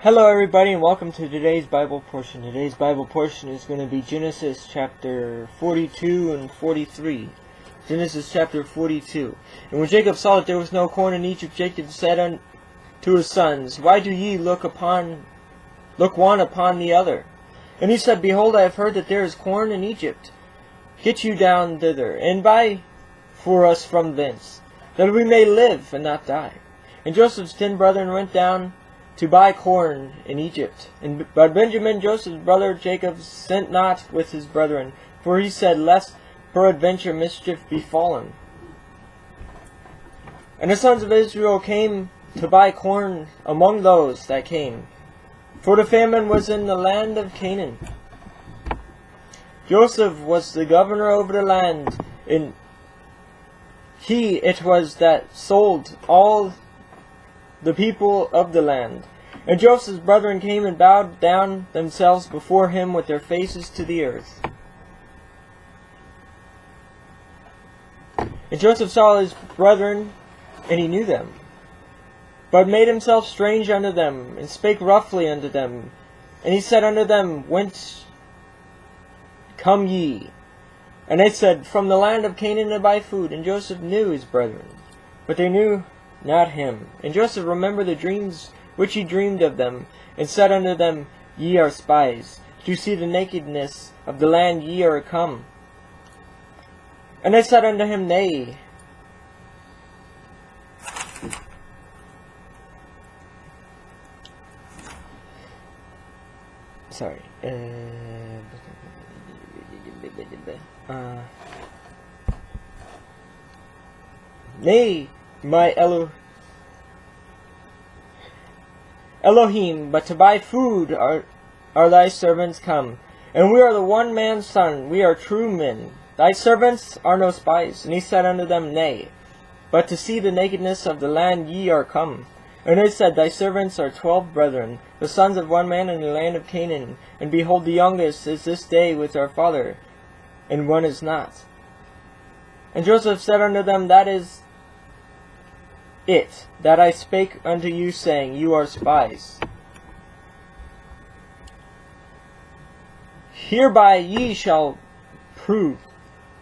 Hello everybody and welcome to today's Bible portion. Today's Bible portion is going to be Genesis chapter 42 and 43. Genesis chapter 42. And when Jacob saw that there was no corn in Egypt, Jacob said unto his sons, Why do ye look one upon the other? And he said, Behold, I have heard that there is corn in Egypt. Get you down thither, and buy for us from thence, that we may live and not die. And Joseph's 10 brethren went down to buy corn in Egypt. But Benjamin, Joseph's brother, Jacob, sent not with his brethren, for he said, Lest peradventure mischief befallen. And the sons of Israel came to buy corn among those that came, for the famine was in the land of Canaan. Joseph was the governor over the land, and he it was that sold all the people of the land. And Joseph's brethren came and bowed down themselves before him with their faces to the earth. And Joseph saw his brethren, and he knew them, but made himself strange unto them, and spake roughly unto them. And he said unto them, Whence come ye? And they said, From the land of Canaan to buy food. And Joseph knew his brethren, but they knew not him. And Joseph remembered the dreams which he dreamed of them, and said unto them, Ye are spies. To see the nakedness of the land ye are come. And they said unto him, Nay. Sorry. Nay, my Elohim, but to buy food are thy servants come. And we are the one man's son, we are true men. Thy servants are no spies. And he said unto them, Nay, but to see the nakedness of the land ye are come. And they said, Thy servants are 12 brethren, the sons of one man in the land of Canaan. And behold, the youngest is this day with our father, and one is not. And Joseph said unto them, That is it, that I spake unto you, saying, You are spies. Hereby ye shall prove,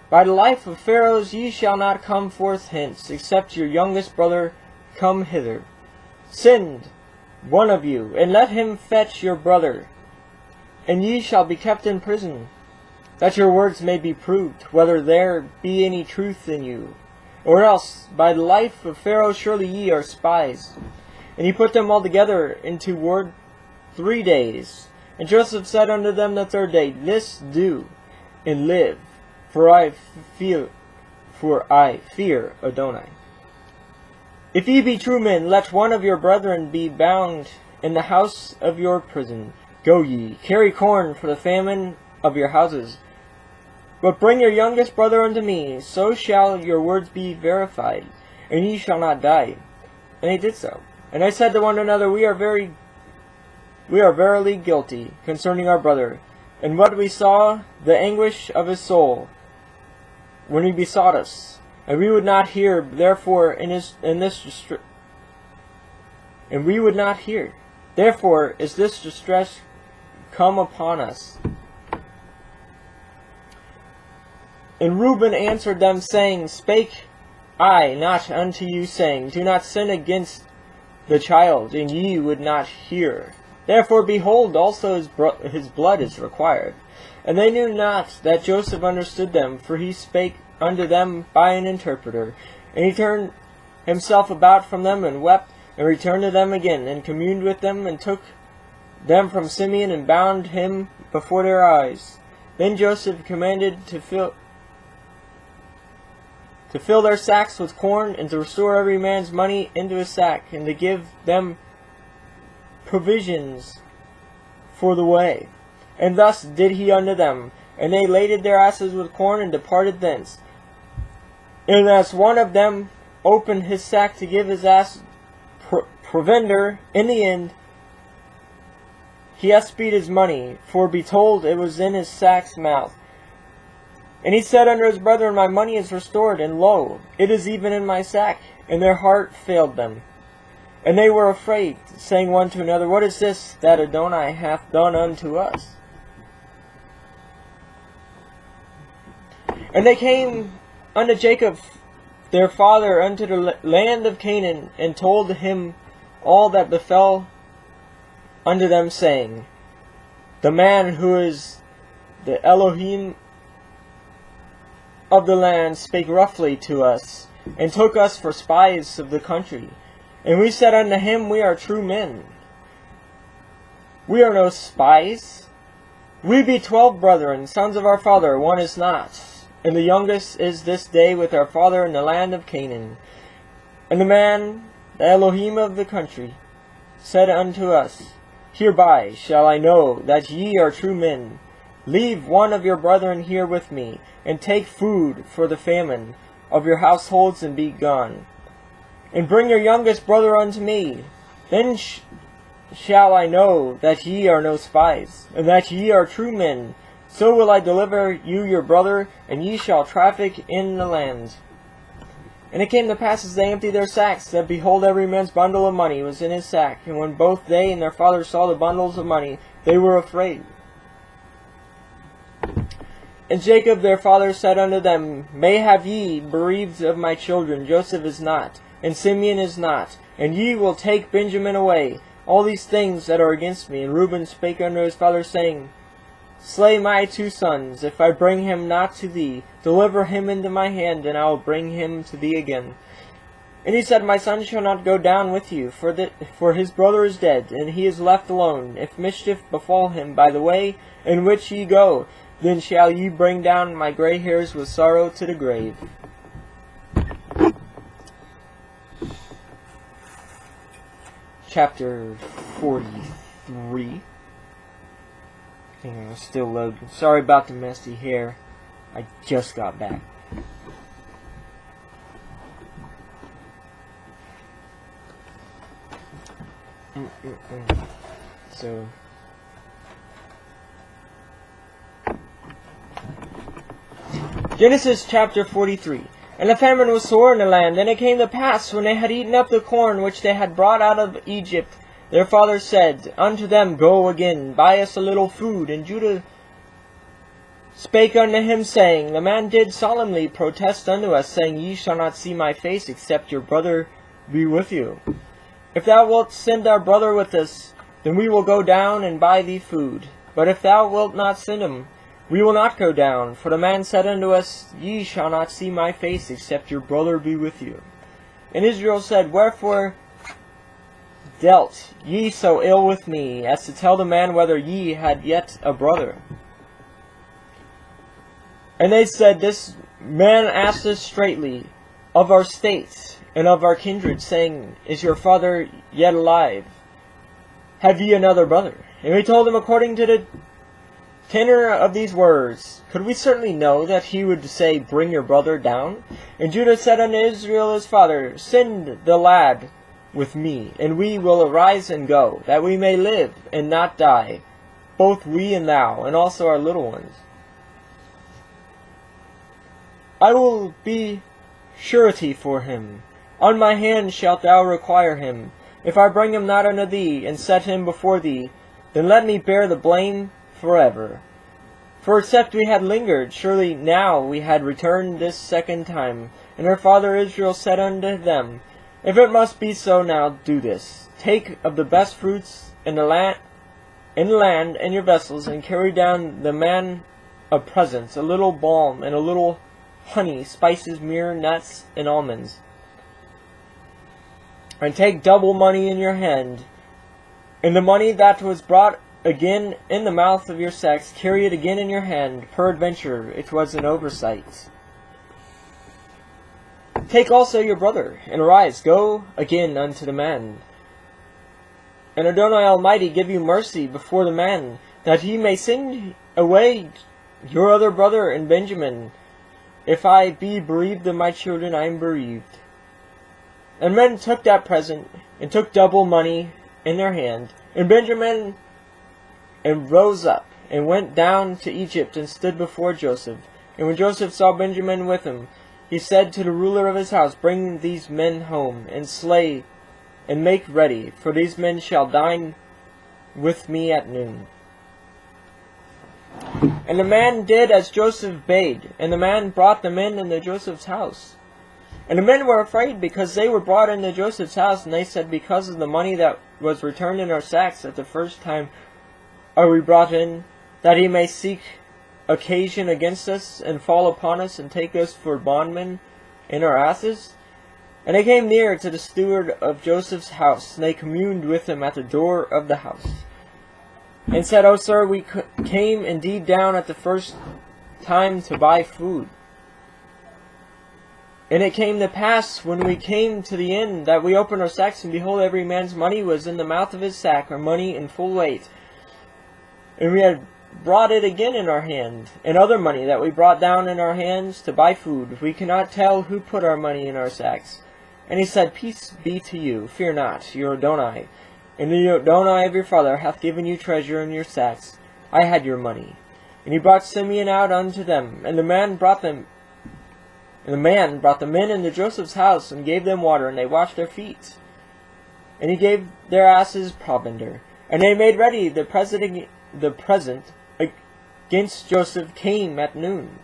by the life of Pharaohs ye shall not come forth hence, except your youngest brother come hither. Send one of you, and let him fetch your brother, and ye shall be kept in prison, that your words may be proved, whether there be any truth in you. Or else, by the life of Pharaoh, surely ye are spies. And he put them all together into ward 3 days. And Joseph said unto them the 3rd day, This do, and live, for I fear Adonai. If ye be true men, let one of your brethren be bound in the house of your prison. Go ye, carry corn for the famine of your houses. But bring your youngest brother unto me, so shall your words be verified, and ye shall not die. And they did so. And they said to one another, We are verily guilty concerning our brother, and what we saw, the anguish of his soul, when he besought us, and we would not hear. Therefore, Therefore is this distress come upon us. And Reuben answered them, saying, Spake I not unto you, saying, Do not sin against the child, and ye would not hear. Therefore, behold, also his blood is required. And they knew not that Joseph understood them, for he spake unto them by an interpreter. And he turned himself about from them, and wept, and returned to them again, and communed with them, and took them from Simeon, and bound him before their eyes. Then Joseph commanded to fill their sacks with corn, and to restore every man's money into his sack, and to give them provisions for the way. And thus did he unto them. And they laded their asses with corn, and departed thence. And as one of them opened his sack to give his ass provender, in the end he espied his money, for behold, it was in his sack's mouth. And he said unto his brethren, My money is restored, and lo, it is even in my sack. And their heart failed them. And they were afraid, saying one to another, What is this that Adonai hath done unto us? And they came unto Jacob their father unto the land of Canaan, and told him all that befell unto them, saying, The man who is the Elohim of the land spake roughly to us, and took us for spies of the country. And we said unto him, We are true men. We are no spies. We be 12 brethren, sons of our father, one is not. And the youngest is this day with our father in the land of Canaan. And the man, the Elohim of the country, said unto us, Hereby shall I know that ye are true men. Leave one of your brethren here with me, and take food for the famine of your households, and be gone. And bring your youngest brother unto me. Then shall I know that ye are no spies, and that ye are true men. So will I deliver you your brother, and ye shall traffic in the land. And it came to pass, as they emptied their sacks, that behold, every man's bundle of money was in his sack. And when both they and their father saw the bundles of money, they were afraid. And Jacob their father said unto them, May have ye bereaved of my children, Joseph is not, and Simeon is not, and ye will take Benjamin away. All these things that are against me. And Reuben spake unto his father, saying, Slay my 2 sons, if I bring him not to thee. Deliver him into my hand, and I will bring him to thee again. And he said, My son shall not go down with you, for his brother is dead, and he is left alone. If mischief befall him by the way in which ye go, then shall ye bring down my gray hairs with sorrow to the grave. Chapter 43. Hang on, it's still loading. Sorry about the messy hair. I just got back. So... Genesis chapter 43. And the famine was sore in the land, and it came to pass, when they had eaten up the corn which they had brought out of Egypt, their father said unto them, Go again, buy us a little food. And Judah spake unto him, saying, The man did solemnly protest unto us, saying, Ye shall not see my face, except your brother be with you. If thou wilt send our brother with us, then we will go down and buy thee food. But if thou wilt not send him, we will not go down. For the man said unto us, Ye shall not see my face, except your brother be with you. And Israel said, Wherefore dealt ye so ill with me, as to tell the man whether ye had yet a brother? And they said, This man asked us straitly of our states and of our kindred, saying, Is your father yet alive? Have ye another brother? And we told him according to the tenor of these words. Could we certainly know that he would say, Bring your brother down? And Judah said unto Israel his father, Send the lad with me, and we will arise and go, that we may live and not die, both we and thou, and also our little ones. I will be surety for him. On my hand shalt thou require him. If I bring him not unto thee, and set him before thee, then let me bear the blame forever. For except we had lingered, surely now we had returned this second time. And her father Israel said unto them, If it must be so now, do this. Take of the best fruits in the land and your vessels, and carry down the man of presents, a little balm, and a little honey, spices, myrrh, nuts, and almonds. And take double money in your hand, and the money that was brought again in the mouth of your sacks, carry it again in your hand, peradventure it was an oversight. Take also your brother, and arise, go again unto the man. And Adonai Almighty give you mercy before the man, that he may send away your other brother and Benjamin. If I be bereaved of my children, I am bereaved. And men took that present, and took double money in their hand. And Benjamin rose up, and went down to Egypt, and stood before Joseph. And when Joseph saw Benjamin with him, he said to the ruler of his house, Bring these men home, and slay and make ready, for these men shall dine with me at noon. And the man did as Joseph bade, and the man brought them in into Joseph's house. And the men were afraid, because they were brought into Joseph's house, and they said, because of the money that was returned in our sacks at the first time are we brought in, that he may seek occasion against us, and fall upon us, and take us for bondmen in our asses. And they came near to the steward of Joseph's house, and they communed with him at the door of the house, and said, O sir, we came indeed down at the first time to buy food. And it came to pass, when we came to the inn, that we opened our sacks, and behold, every man's money was in the mouth of his sack, or money in full weight. And we had brought it again in our hand, and other money that we brought down in our hands to buy food. We cannot tell who put our money in our sacks. And he said, Peace be to you, fear not, your Adonai. And the Adonai of your father hath given you treasure in your sacks. I had your money. And he brought Simeon out unto them, and the man brought them in into Joseph's house, and gave them water, and they washed their feet. And he gave their asses provender. And they made ready the present against Joseph came at noon.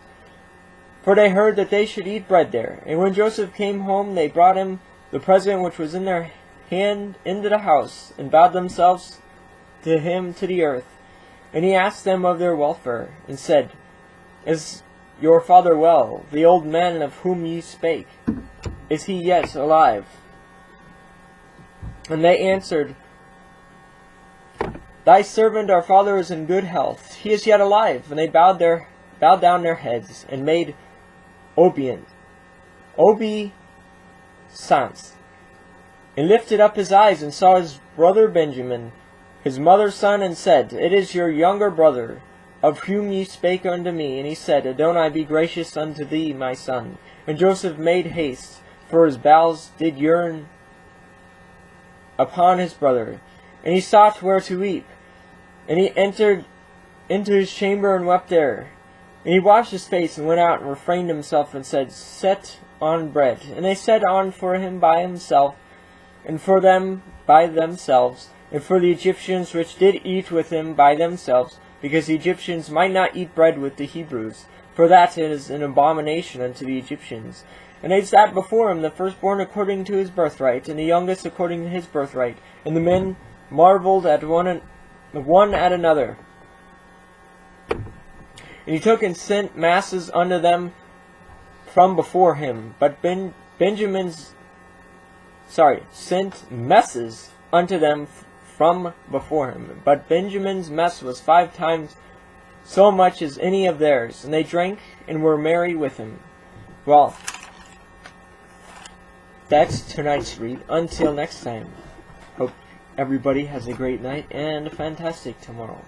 For they heard that they should eat bread there. And when Joseph came home, they brought him the present which was in their hand into the house, and bowed themselves to him to the earth. And he asked them of their welfare, and said, Is your father well, the old man of whom ye spake? Is he yet alive? And they answered, Thy servant our father is in good health, he is yet alive. And they bowed down their heads, and made obeisance, and lifted up his eyes, and saw his brother Benjamin, his mother's son, and said, It is your younger brother, of whom ye spake unto me. And he said, Adonai be gracious unto thee, my son. And Joseph made haste, for his bowels did yearn upon his brother. And he sought where to weep. And he entered into his chamber, and wept there. And he washed his face, and went out, and refrained himself, and said, Set on bread. And they set on for him by himself, and for them by themselves, and for the Egyptians which did eat with him by themselves, because the Egyptians might not eat bread with the Hebrews, for that is an abomination unto the Egyptians. And they sat before him, the firstborn according to his birthright, and the youngest according to his birthright. And the men marveled at one at another. And he took and sent masses unto them from before him, but sent messes unto them from before him. But Benjamin's mess was 5 times so much as any of theirs, and they drank and were merry with him. Well, that's tonight's read. Until next time, hope everybody has a great night and a fantastic tomorrow.